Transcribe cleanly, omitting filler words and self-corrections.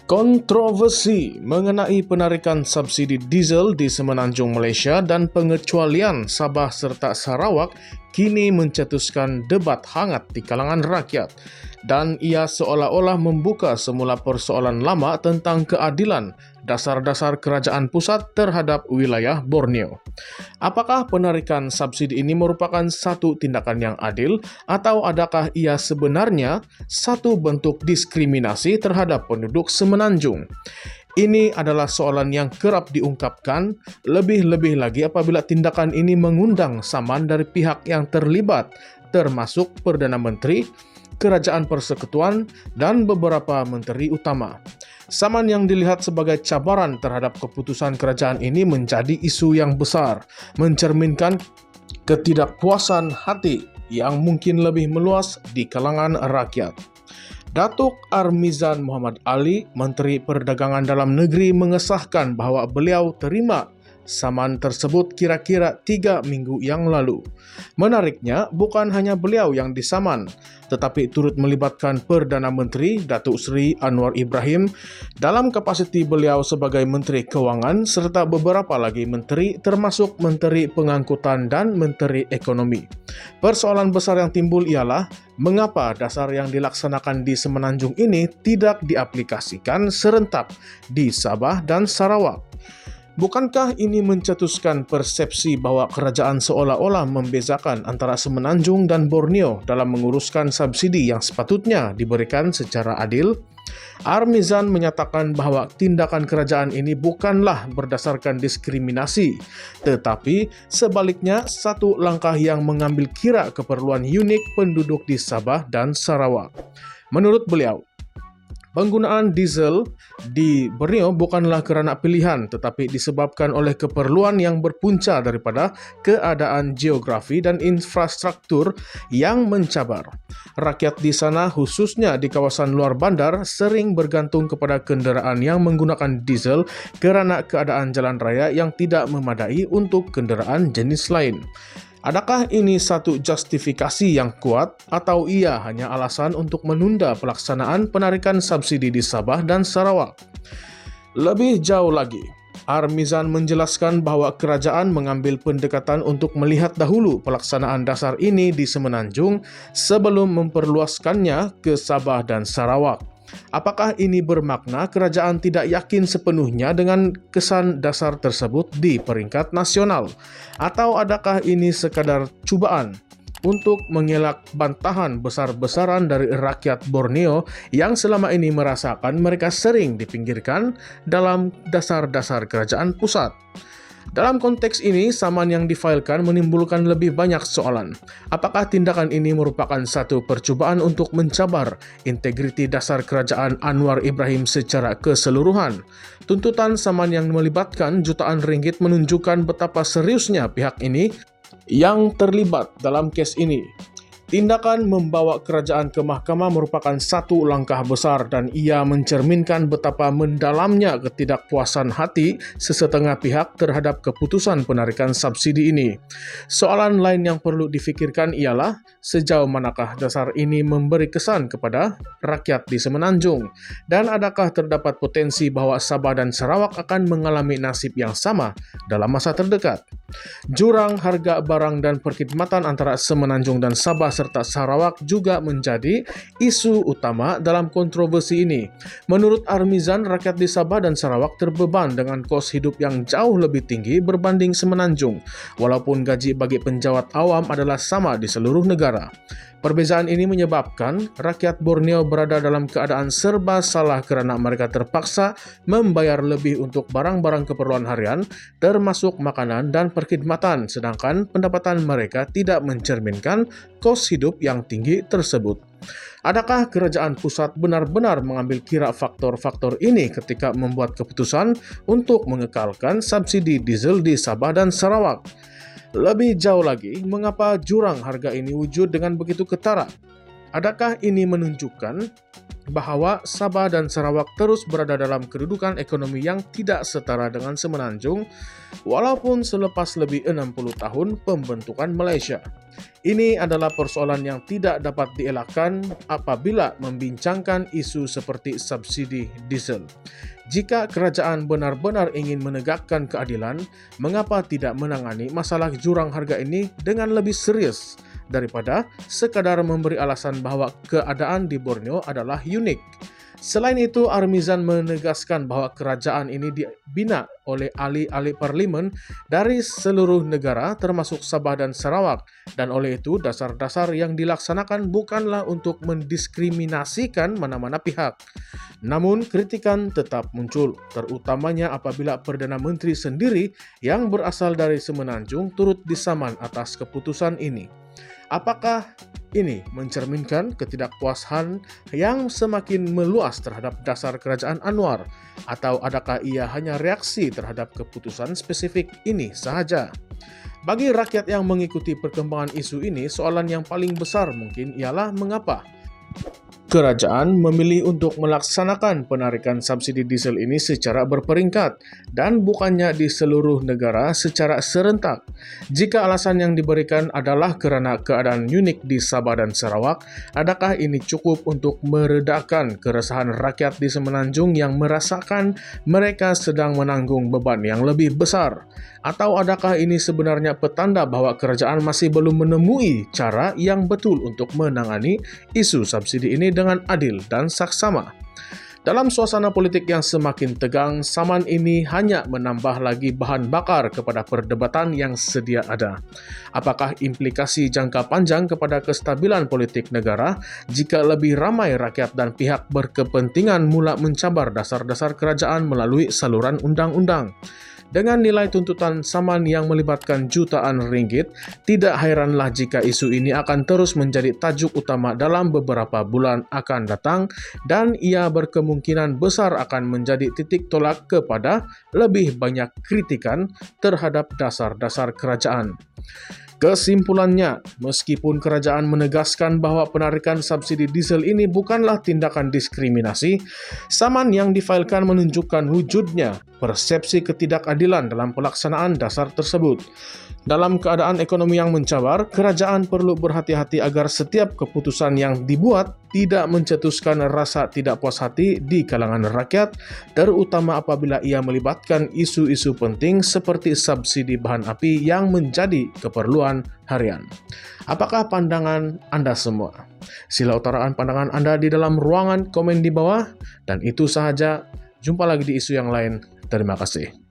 Kontroversi mengenai penarikan subsidi diesel di Semenanjung Malaysia dan pengecualian Sabah serta Sarawak kini mencetuskan debat hangat di kalangan rakyat, dan ia seolah-olah membuka semula persoalan lama tentang keadilan dasar-dasar kerajaan pusat terhadap wilayah Borneo. Apakah penarikan subsidi ini merupakan satu tindakan yang adil, atau adakah ia sebenarnya satu bentuk diskriminasi terhadap penduduk Semenanjung? Ini adalah soalan yang kerap diungkapkan, lebih-lebih lagi apabila tindakan ini mengundang saman dari pihak yang terlibat, termasuk Perdana Menteri, Kerajaan Persekutuan, dan beberapa menteri utama. Saman yang dilihat sebagai cabaran terhadap keputusan kerajaan ini menjadi isu yang besar, mencerminkan ketidakpuasan hati yang mungkin lebih meluas di kalangan rakyat. Datuk Armizan Muhammad Ali, Menteri Perdagangan Dalam Negeri, mengesahkan bahawa beliau terima saman tersebut kira-kira 3 minggu yang lalu. Menariknya, bukan hanya beliau yang disaman, tetapi turut melibatkan Perdana Menteri Datuk Seri Anwar Ibrahim dalam kapasiti beliau sebagai Menteri Kewangan serta beberapa lagi menteri termasuk Menteri Pengangkutan dan Menteri Ekonomi. Persoalan besar yang timbul ialah mengapa dasar yang dilaksanakan di Semenanjung ini tidak diaplikasikan serentak di Sabah dan Sarawak. Bukankah ini mencetuskan persepsi bahwa kerajaan seolah-olah membezakan antara Semenanjung dan Borneo dalam menguruskan subsidi yang sepatutnya diberikan secara adil? Armizan menyatakan bahawa tindakan kerajaan ini bukanlah berdasarkan diskriminasi, tetapi sebaliknya satu langkah yang mengambil kira keperluan unik penduduk di Sabah dan Sarawak. Menurut beliau, penggunaan diesel di Borneo bukanlah kerana pilihan, tetapi disebabkan oleh keperluan yang berpunca daripada keadaan geografi dan infrastruktur yang mencabar. Rakyat di sana, khususnya di kawasan luar bandar, sering bergantung kepada kenderaan yang menggunakan diesel kerana keadaan jalan raya yang tidak memadai untuk kenderaan jenis lain. Adakah ini satu justifikasi yang kuat, atau ia hanya alasan untuk menunda pelaksanaan penarikan subsidi di Sabah dan Sarawak? Lebih jauh lagi, Armizan menjelaskan bahawa kerajaan mengambil pendekatan untuk melihat dahulu pelaksanaan dasar ini di Semenanjung sebelum memperluaskannya ke Sabah dan Sarawak. Apakah ini bermakna kerajaan tidak yakin sepenuhnya dengan kesan dasar tersebut di peringkat nasional? Atau adakah ini sekadar cubaan untuk mengelak bantahan besar-besaran dari rakyat Borneo yang selama ini merasakan mereka sering dipinggirkan dalam dasar-dasar kerajaan pusat? Dalam konteks ini, saman yang difailkan menimbulkan lebih banyak soalan. Apakah tindakan ini merupakan satu percubaan untuk mencabar integriti dasar kerajaan Anwar Ibrahim secara keseluruhan? Tuntutan saman yang melibatkan jutaan ringgit menunjukkan betapa seriusnya pihak ini yang terlibat dalam kes ini. Tindakan membawa kerajaan ke mahkamah merupakan satu langkah besar, dan ia mencerminkan betapa mendalamnya ketidakpuasan hati sesetengah pihak terhadap keputusan penarikan subsidi ini. Soalan lain yang perlu difikirkan ialah sejauh manakah dasar ini memberi kesan kepada rakyat di Semenanjung, dan adakah terdapat potensi bahawa Sabah dan Sarawak akan mengalami nasib yang sama dalam masa terdekat. Jurang harga barang dan perkhidmatan antara Semenanjung dan Sabah serta Sarawak juga menjadi isu utama dalam kontroversi ini. Menurut Armizan, rakyat di Sabah dan Sarawak terbeban dengan kos hidup yang jauh lebih tinggi berbanding Semenanjung, walaupun gaji bagi penjawat awam adalah sama di seluruh negara. Perbezaan ini menyebabkan rakyat Borneo berada dalam keadaan serba salah kerana mereka terpaksa membayar lebih untuk barang-barang keperluan harian, termasuk makanan dan perkhidmatan, sedangkan pendapatan mereka tidak mencerminkan kos hidup yang tinggi tersebut. Adakah kerajaan pusat benar-benar mengambil kira faktor-faktor ini ketika membuat keputusan untuk mengekalkan subsidi diesel di Sabah dan Sarawak? Lebih jauh lagi, mengapa jurang harga ini wujud dengan begitu ketara? Adakah ini menunjukkan bahwa Sabah dan Sarawak terus berada dalam kedudukan ekonomi yang tidak setara dengan Semenanjung walaupun selepas lebih 60 tahun pembentukan Malaysia? Ini adalah persoalan yang tidak dapat dielakkan apabila membincangkan isu seperti subsidi diesel. Jika kerajaan benar-benar ingin menegakkan keadilan, mengapa tidak menangani masalah jurang harga ini dengan lebih serius daripada sekadar memberi alasan bahwa keadaan di Borneo adalah unik? Selain itu, Armizan menegaskan bahwa kerajaan ini dibina oleh ahli-ahli parlimen dari seluruh negara termasuk Sabah dan Sarawak, dan oleh itu dasar-dasar yang dilaksanakan bukanlah untuk mendiskriminasikan mana-mana pihak. Namun kritikan tetap muncul, terutamanya apabila Perdana Menteri sendiri yang berasal dari Semenanjung turut disaman atas keputusan ini. Apakah ini mencerminkan ketidakpuasan yang semakin meluas terhadap dasar kerajaan Anwar? Atau adakah ia hanya reaksi terhadap keputusan spesifik ini sahaja? Bagi rakyat yang mengikuti perkembangan isu ini, soalan yang paling besar mungkin ialah mengapa kerajaan memilih untuk melaksanakan penarikan subsidi diesel ini secara berperingkat dan bukannya di seluruh negara secara serentak. Jika alasan yang diberikan adalah kerana keadaan unik di Sabah dan Sarawak, adakah ini cukup untuk meredakan keresahan rakyat di Semenanjung yang merasakan mereka sedang menanggung beban yang lebih besar? Atau adakah ini sebenarnya petanda bahwa kerajaan masih belum menemui cara yang betul untuk menangani isu subsidi ini dengan adil dan saksama? Dalam suasana politik yang semakin tegang, saman ini hanya menambah lagi bahan bakar kepada perdebatan yang sedia ada. Apakah implikasi jangka panjang kepada kestabilan politik negara jika lebih ramai rakyat dan pihak berkepentingan mula mencabar dasar-dasar kerajaan melalui saluran undang-undang? Dengan nilai tuntutan saman yang melibatkan jutaan ringgit, tidak hairanlah jika isu ini akan terus menjadi tajuk utama dalam beberapa bulan akan datang dan ia berkemungkinan besar akan menjadi titik tolak kepada lebih banyak kritikan terhadap dasar-dasar kerajaan. Kesimpulannya, meskipun kerajaan menegaskan bahwa penarikan subsidi diesel ini bukanlah tindakan diskriminasi, saman yang difailkan menunjukkan wujudnya persepsi ketidakadilan dalam pelaksanaan dasar tersebut. Dalam keadaan ekonomi yang mencabar, kerajaan perlu berhati-hati agar setiap keputusan yang dibuat tidak mencetuskan rasa tidak puas hati di kalangan rakyat, terutama apabila ia melibatkan isu-isu penting seperti subsidi bahan api yang menjadi keperluan harian. Apakah pandangan Anda semua? Sila utarakan pandangan Anda di dalam ruangan komen di bawah, dan itu sahaja. Jumpa lagi di isu yang lain. Terima kasih.